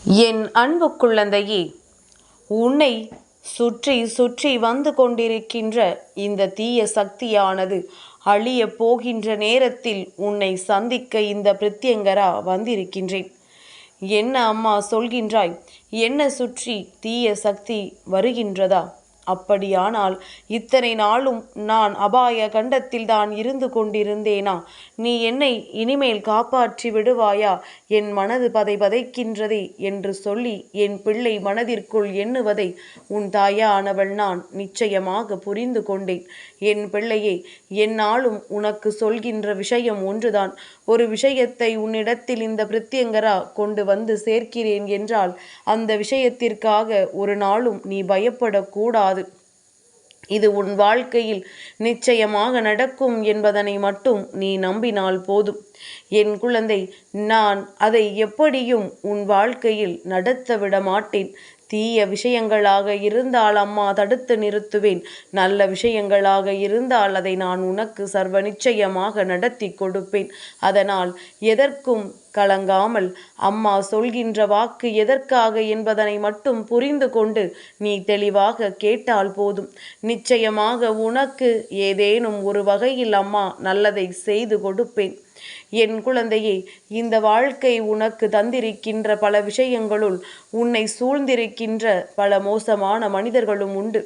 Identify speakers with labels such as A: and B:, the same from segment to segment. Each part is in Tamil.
A: என் அன்பு குழந்தையே, உன்னை சுற்றி சுற்றி வந்து கொண்டிருக்கின்ற இந்த தீய சக்தியானது அழியப் போகின்ற நேரத்தில் உன்னை சந்திக்க இந்த பிரத்யங்கரா வந்திருக்கின்றேன். என்ன அம்மா சொல்கின்றாய்? என்ன சுற்றி தீய சக்தி வருகின்றதா? அப்படியானால் இத்தனை நாளும் நான் அபாய கண்டத்தில் தான் இருந்து கொண்டிருந்தேனா? நீ என்னை இனிமேல் காப்பாற்றி விடுவாயா? என் மனது பதைக்கின்றதே என்று சொல்லி என் பிள்ளை மனதிற்குள் எண்ணுவதை உன் தாயானவள் நான் நிச்சயமாக புரிந்து கொண்டேன். என் பிள்ளையே, என்னாலும் உனக்கு சொல்கின்ற விஷயம் ஒன்றுதான். ஒரு விஷயத்தை உன்னிடத்தில் இந்த பிரத்யங்கரா கொண்டு வந்து சேர்க்கிறேன் என்றால் அந்த விஷயத்திற்காக ஒரு நாளும் நீ பயப்படக்கூடாது. இது உன் வாழ்க்கையில் நிச்சயமாக நடக்கும் என்பதனை மட்டும் நீ நம்பினால் போதும். என் குழந்தை, நான் அதை எப்படியும் உன் வாழ்க்கையில் நடத்த விட மாட்டேன். தீய விஷயங்களாக இருந்தால் அம்மா தடுத்து நிறுத்துவேன். நல்ல விஷயங்களாக இருந்தால் அதை நான் உனக்கு சர்வ நிச்சயமாக நடத்தி கொடுப்பேன். அதனால் எதற்கும் கலங்காமல் அம்மா சொல்கின்ற வாக்கு எதற்காக என்பதனை மட்டும் புரிந்து கொண்டு நீ தெளிவாக கேட்டால் போதும். நிச்சயமாக உனக்கு ஏதேனும் ஒரு வகையில் அம்மா நல்லதை செய்து கொடுப்பேன். என் குழந்தையே, இந்த வாழ்க்கை உனக்கு தந்திருக்கின்ற பல விஷயங்களுள் உன்னை சூழ்ந்திருக்கின்ற பல மோசமான மனிதர்களும் உண்டு.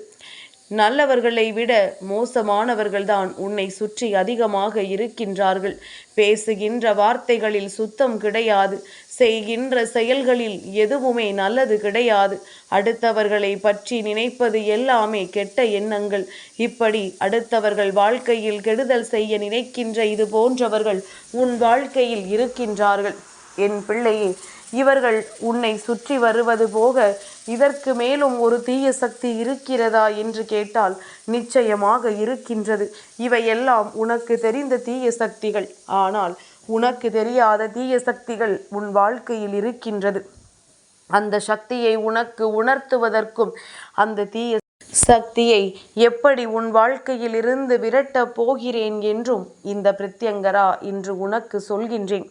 A: நல்லவர்களை விட மோசமானவர்கள்தான் உன்னை சுற்றி அதிகமாக இருக்கின்றார்கள். பேசுகின்ற வார்த்தைகளில் சுத்தம் கிடையாது. செய்கின்ற செயல்களில் எதுவுமே நல்லது கிடையாது. அடுத்தவர்களை பற்றி நினைப்பது எல்லாமே கெட்ட எண்ணங்கள். இப்படி அடுத்தவர்கள் வாழ்க்கையில் கெடுதல் செய்ய நினைக்கின்ற இது போன்றவர்கள் உன் வாழ்க்கையில் இருக்கின்றார்கள். என் பிள்ளையே, இவர்கள் உன்னை சுற்றி வருவது போக இதற்கு மேலும் ஒரு தீய சக்தி இருக்கிறதா என்று கேட்டால் நிச்சயமாக இருக்கின்றது. இவையெல்லாம் உனக்கு தெரிந்த தீய சக்திகள். ஆனால் உனக்கு தெரியாத தீய சக்திகள் உன் வாழ்க்கையில் இருக்கின்றது. அந்த சக்தியை உனக்கு உணர்த்துவதற்கும் அந்த தீய சக்தியை எப்படி உன் வாழ்க்கையில் இருந்து விரட்டப் போகிறேன் என்றும் இந்த பிரத்யங்கரா இன்று உனக்கு சொல்கின்றேன்.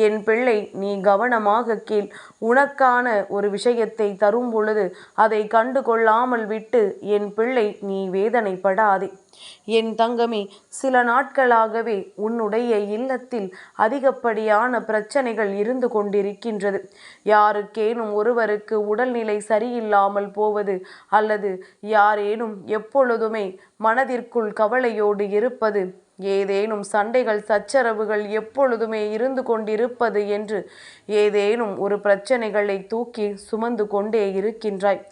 A: என் பிள்ளை, நீ கவனமாக கேள். உனக்கான ஒரு விஷயத்தை தரும் பொழுது அதை கண்டு கொள்ளாமல் விட்டு என் பிள்ளை நீ வேதனைப்படாதே. என் தங்கமே, சில நாட்களாகவே உன்னுடைய இல்லத்தில் அதிகப்படியான பிரச்சனைகள் இருந்து கொண்டிருக்கின்றது. யாருக்கேனும் ஒருவருக்கு உடல்நிலை சரியில்லாமல் போவது அல்லது யாரேனும் எப்பொழுதுமே மனதிற்குள் கவலையோடு இருப்பது, ஏதேனும் சண்டைகள் சச்சரவுகள் எப்பொழுதுமே இருந்து கொண்டிருப்பது என்று ஏதேனும் ஒரு பிரச்சனைகளை தூக்கி சுமந்து கொண்டே இருக்கின்றாய்.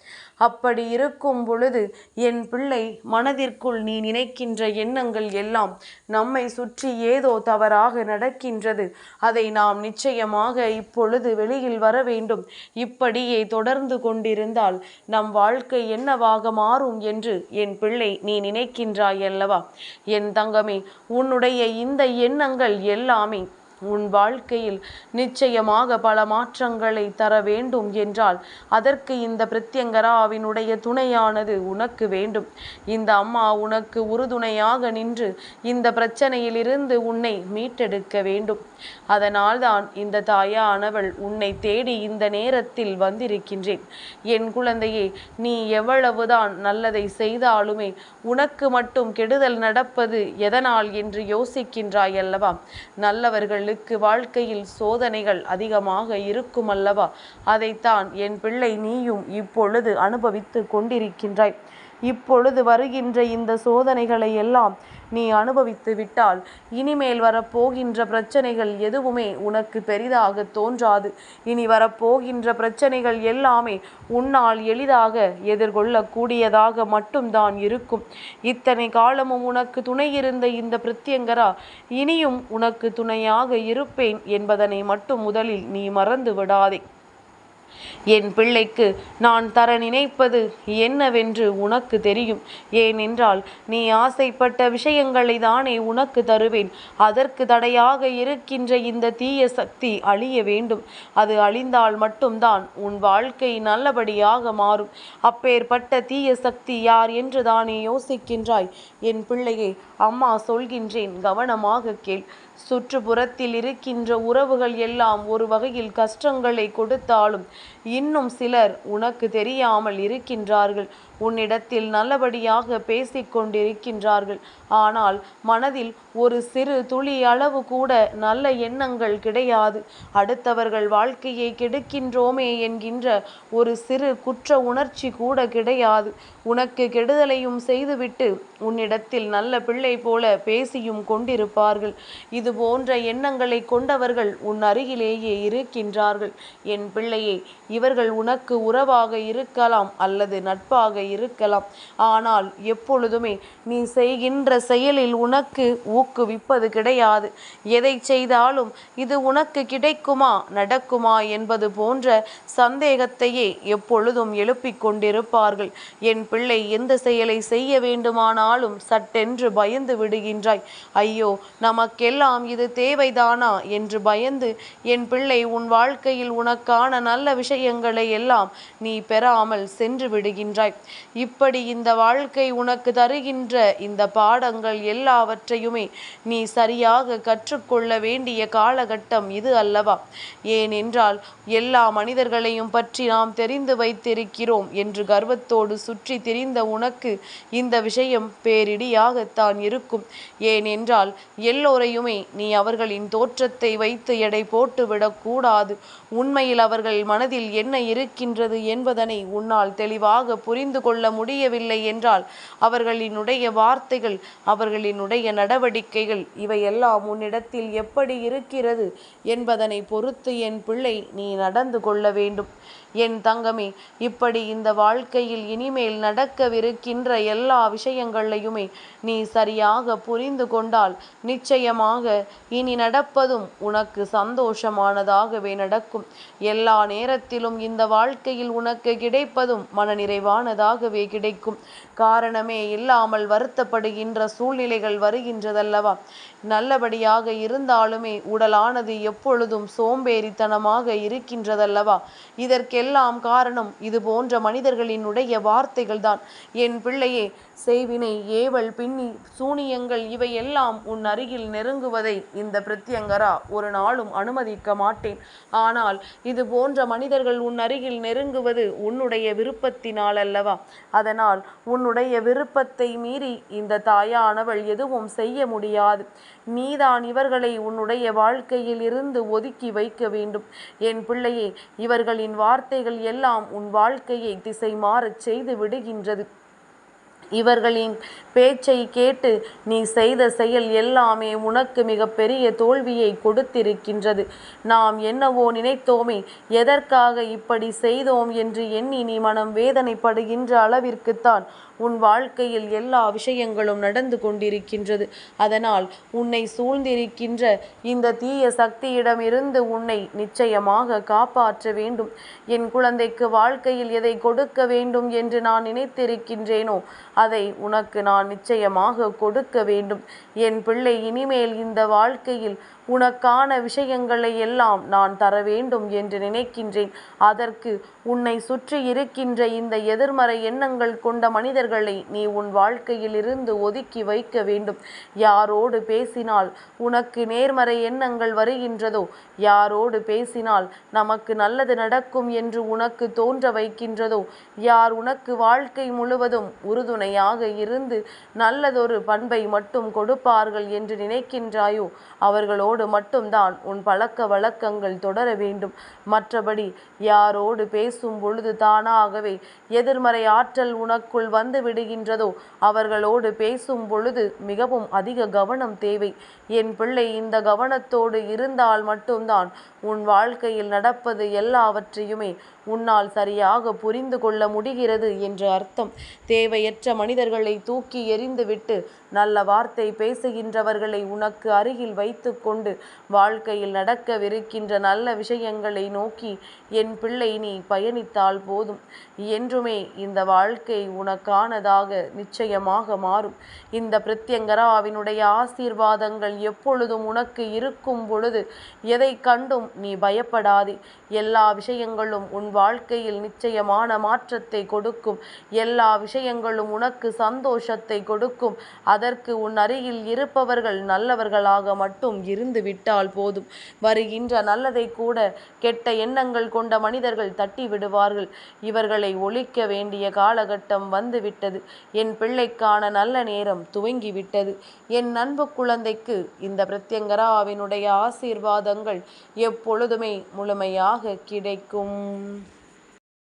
A: அப்படி இருக்கும் பொழுது என் பிள்ளை, மனதிற்குள் நீ நினைக்கின்ற எண்ணங்கள் எல்லாம் நம்மை சுற்றி ஏதோ தவறாக நடக்கின்றது, அதை நாம் நிச்சயமாக இப்பொழுது வெளியில் வர வேண்டும், இப்படியே தொடர்ந்து கொண்டிருந்தால் நம் வாழ்க்கை என்னவாக மாறும் என்று என் பிள்ளை நீ நினைக்கின்றாய் அல்லவா? என் தங்கமே, உன்னுடைய இந்த எண்ணங்கள் எல்லாமே உன் வாழ்க்கையில் நிச்சயமாக பல மாற்றங்களை தர வேண்டும் என்றால் அதற்கு இந்த பிரத்யங்கராவினுடைய துணையானது உனக்கு வேண்டும். இந்த அம்மா உனக்கு உறுதுணையாக நின்று இந்த பிரச்சனையிலிருந்து உன்னை மீட்டெடுக்க வேண்டும். அதனால்தான் இந்த தாயானவள் உன்னை தேடி இந்த நேரத்தில் வந்திருக்கின்றேன். என் குழந்தையே, நீ எவ்வளவுதான் நல்லதை செய்தாலுமே உனக்கு மட்டும் கெடுதல் நடப்பது எதனால் என்று யோசிக்கின்றாய் அல்லவா? நல்லவர்களுக்கு வாழ்க்கையில் சோதனைகள் அதிகமாக இருக்கும் அல்லவா? அதைத்தான் என் பிள்ளை நீயும் இப்பொழுது அனுபவித்து கொண்டிருக்கின்றாய். இப்பொழுது வருகின்ற இந்த சோதனைகளை எல்லாம் நீ அனுபவித்து விட்டால் இனிமேல் வரப்போகின்ற பிரச்சனைகள் எதுவுமே உனக்கு பெரிதாக தோன்றாது. இனி வரப்போகின்ற பிரச்சனைகள் எல்லாமே உன்னால் எளிதாக எதிர்கொள்ளக்கூடியதாக மட்டும்தான் இருக்கும். இத்தனை காலமும் உனக்கு துணை இருந்த இந்த பிரத்யங்கரா இனியும் உனக்கு துணையாக இருப்பேன் என்பதனை மட்டும் முதலில் நீ மறந்து விடாதே. என் பிள்ளைக்கு நான் தர நினைப்பது என்னவென்று உனக்கு தெரியும். ஏனென்றால் நீ ஆசைப்பட்ட விஷயங்களை தானே உனக்கு தருவேன். அதற்கு தடையாக இருக்கின்ற இந்த தீய சக்தி அழிய வேண்டும். அது அழிந்தால் மட்டும்தான் உன் வாழ்க்கை நல்லபடியாக மாறும். அப்பேற்பட்ட தீய சக்தி யார் என்று தானே யோசிக்கின்றாய்? என் பிள்ளையே, அம்மா சொல்கின்றேன், கவனமாக கேள். சுற்றுப்புறத்தில் இருக்கின்ற உறவுகள் எல்லாம் ஒரு வகையில் கஷ்டங்களை கொடுத்தாலும் இன்னும் சிலர் உனக்கு தெரியாமல் இருக்கின்றார்கள். உன்னிடத்தில் நல்லபடியாக பேசிக்கொண்டிருக்கின்றார்கள். ஆனால் மனதில் ஒரு சிறு துளி அளவு கூட நல்ல எண்ணங்கள் கிடையாது. அடுத்தவர்கள் வாழ்க்கையை கெடுக்கின்றோமே என்கின்ற ஒரு சிறு குற்ற உணர்ச்சி கூட கிடையாது. உனக்கு கெடுதலையும் செய்துவிட்டு உன்னிடத்தில் நல்ல பிள்ளை போல பேசியும் கொண்டிருப்பார்கள். இது போன்ற எண்ணங்களை கொண்டவர்கள் உன் அருகிலேயே இருக்கின்றார்கள். என் பிள்ளையே, இவர்கள் உனக்கு உறவாக இருக்கலாம் அல்லது நட்பாக இருக்கலாம். ஆனால் எப்பொழுதுமே நீ செய்கின்ற செயலில் உனக்கு ஊக்குவிப்பது கிடையாது. எதை செய்தாலும் இது உனக்கு கிடைக்குமா நடக்குமா என்பது போன்ற சந்தேகத்தையே எப்பொழுதும் எழுப்பிக் கொண்டிருப்பார்கள். என் பிள்ளை, எந்த செயலை செய்ய வேண்டுமானாலும் சட்டென்று பயந்து விடுகின்றாய். ஐயோ, நமக்கெல்லாம் இது தேவைதானா என்று பயந்து என் பிள்ளை உன் வாழ்க்கையில் உனக்கான நல்ல விஷயங்களை எல்லாம் நீ பெறாமல் சென்று விடுகின்றாய். இப்படி இந்த வாழ்க்கை உனக்கு தருகின்ற இந்த பாடங்கள் எல்லாவற்றையுமே நீ சரியாக கற்றுக்கொள்ள வேண்டிய காலகட்டம் இது அல்லவா? ஏனென்றால் எல்லா மனிதர்களையும் பற்றி நாம் தெரிந்து வைத்திருக்கிறோம் என்று கர்வத்தோடு சுற்றி திரிந்த உனக்கு இந்த விஷயம் பேரிடியாகத்தான் இருக்கும். ஏனென்றால் எல்லோரையுமே நீ அவர்களின் தோற்றத்தை வைத்து எடை போட்டுவிடக்கூடாது. உண்மையில் அவர்கள் மனதில் என்ன இருக்கின்றது என்பதனை உன்னால் தெளிவாக புரிந்து கொள்ள முடியவில்லை என்றால் அவர்களினுடைய வார்த்தைகள், அவர்களினுடைய நடவடிக்கைகள் இவையெல்லாம் உன்னிடத்தில் எப்படி இருக்கிறது என்பதனை பொறுத்து என் பிள்ளை நீ நடந்து கொள்ள வேண்டும். என் தங்கமே, இப்படி இந்த வாழ்க்கையில் இனிமேல் நடக்கவிருக்கின்ற எல்லா விஷயங்களையுமே நீ சரியாக புரிந்து கொண்டால் நிச்சயமாக இனி நடப்பதும் உனக்கு சந்தோஷமானதாகவே நடக்கும். எல்லா நேரத்திலும் இந்த வாழ்க்கையில் உனக்கு கிடைப்பதும் மனநிறைவானதாகவே கிடைக்கும். காரணமே இல்லாமல் வருத்தப்படுகின்ற சூழ்நிலைகள் வருகின்றதல்லவா? நல்லபடியாக இருந்தாலுமே உடலானது எப்பொழுதும் சோம்பேறித்தனமாக இருக்கின்றதல்லவா? இதற்கெல்லாம் காரணம் இது போன்ற மனிதர்களினுடைய வார்த்தைகள்தான். என் பிள்ளையே, செய்வினை, ஏவல், பின்னி, சூனியங்கள் இவையெல்லாம் உன் அருகில் நெருங்குவதை இந்த பிரத்யங்கரா ஒரு நாளும் அனுமதிக்க மாட்டேன். ஆனால் இது போன்ற மனிதர்கள் உன் அருகில் நெருங்குவது உன்னுடைய விருப்பத்தினால் அல்லவா? அதனால் உன்னுடைய விருப்பத்தை மீறி இந்த தாயானவள் எதுவும் செய்ய முடியாது. நீதான் இவர்களை உன்னுடைய வாழ்க்கையில் இருந்து ஒதுக்கி வைக்க வேண்டும். என் பிள்ளையே, இவர்களின் வார்த்தைகள் எல்லாம் உன் வாழ்க்கையை திசை மாறச் செய்து விடுகின்றது. இவர்களின் பேச்சை கேட்டு நீ செய்த செயல் எல்லாமே உனக்கு மிகப்பெரிய தோல்வியை கொடுத்திருக்கின்றது. நாம் என்னவோ நினைத்தோமே, எதற்காக இப்படி செய்தோம் என்று எண்ணி நீ மனம் வேதனைப்படுகின்ற அளவிற்குத்தான் உன் வாழ்க்கையில் எல்லா விஷயங்களும் நடந்து கொண்டிருக்கின்றது. அதனால் உன்னை சூழ்ந்திருக்கின்ற இந்த தீய சக்தியிடமிருந்து உன்னை நிச்சயமாக காப்பாற்ற வேண்டும். என் குழந்தைக்கு வாழ்க்கையில் எதை கொடுக்க வேண்டும் என்று நான் நினைத்திருக்கின்றேனோ அதை உனக்கு நான் நிச்சயமாக கொடுக்க வேண்டும். என் பிள்ளை, இனிமேல் இந்த வாழ்க்கையில் உனக்கான விஷயங்களை எல்லாம் நான் தர வேண்டும் என்று நினைக்கின்றேன். அதற்கு உன்னை சுற்றி இருக்கின்ற இந்த எதிர்மறை எண்ணங்கள் கொண்ட மனிதர்களை நீ உன் வாழ்க்கையில் இருந்து ஒதுக்கி வைக்க வேண்டும். யாரோடு பேசினால் உனக்கு நேர்மறை எண்ணங்கள் வருகின்றதோ, யாரோடு பேசினால் நமக்கு நல்லது நடக்கும் என்று உனக்கு தோன்ற வைக்கின்றதோ, யார் உனக்கு வாழ்க்கை முழுவதும் உறுதுணையாக இருந்து நல்லதொரு பண்பை மட்டும் கொடுப்பார்கள் என்று நினைக்கின்றாயோ, அவர்களோடு மட்டும்தான் உன் பழக்க வழக்கங்கள் தொடர வேண்டும். மற்றபடி யாரோடு பேசும் பொழுது தானாகவே எதிர்மறை ஆற்றல் உனக்குள் வந்து விடுகின்றதோ அவர்களோடு பேசும் பொழுது மிகவும் அதிக கவனம் தேவை. என் பிள்ளை, இந்த கவனத்தோடு இருந்தால் மட்டும்தான் உன் வாழ்க்கையில் நடப்பது எல்லாவற்றையுமே உன்னால் சரியாக புரிந்து கொள்ள முடிகிறது என்று அர்த்தம். தேவையற்ற மனிதர்களை தூக்கி எறிந்துவிட்டு நல்ல வார்த்தை பேசுகின்றவர்களை உனக்கு அருகில் வைத்து கொண்டு கொண்டு வாழ்க்கையில் நடக்கவிருக்கின்ற நல்ல விஷயங்களை நோக்கி என் பிள்ளை நீ பயணித்தால் போதும். என்றுமே இந்த வாழ்க்கை உனக்கானதாக நிச்சயமாக மாறும். இந்த பிரத்யங்கராவினுடைய ஆசீர்வாதங்கள் எப்பொழுதும் உனக்கு இருக்கும் பொழுது எதை கண்டும் நீ பயப்படாதே. எல்லா விஷயங்களும் உன் வாழ்க்கையில் நிச்சயமான மாற்றத்தை கொடுக்கும். எல்லா விஷயங்களும் உனக்கு சந்தோஷத்தை கொடுக்கும். அதற்கு உன் அருகில் இருப்பவர்கள் நல்லவர்களாக மட்டும் இருந்து விட்டால் போதும். வருகின்ற நல்லதை கூட கெட்ட எண்ணங்கள் கொண்ட மனிதர்கள் தட்டி விடுவார்கள். இவர்களை ஒழிக்க வேண்டிய காலகட்டம் வந்துவிட்டது. என் பிள்ளைக்கான நல்ல நேரம் துவங்கிவிட்டது. என் அன்பு குழந்தைக்கு இந்த பிரத்யங்கராவினுடைய ஆசீர்வாதங்கள் எப்பொழுதுமே முழுமையாக கிடைக்கும்.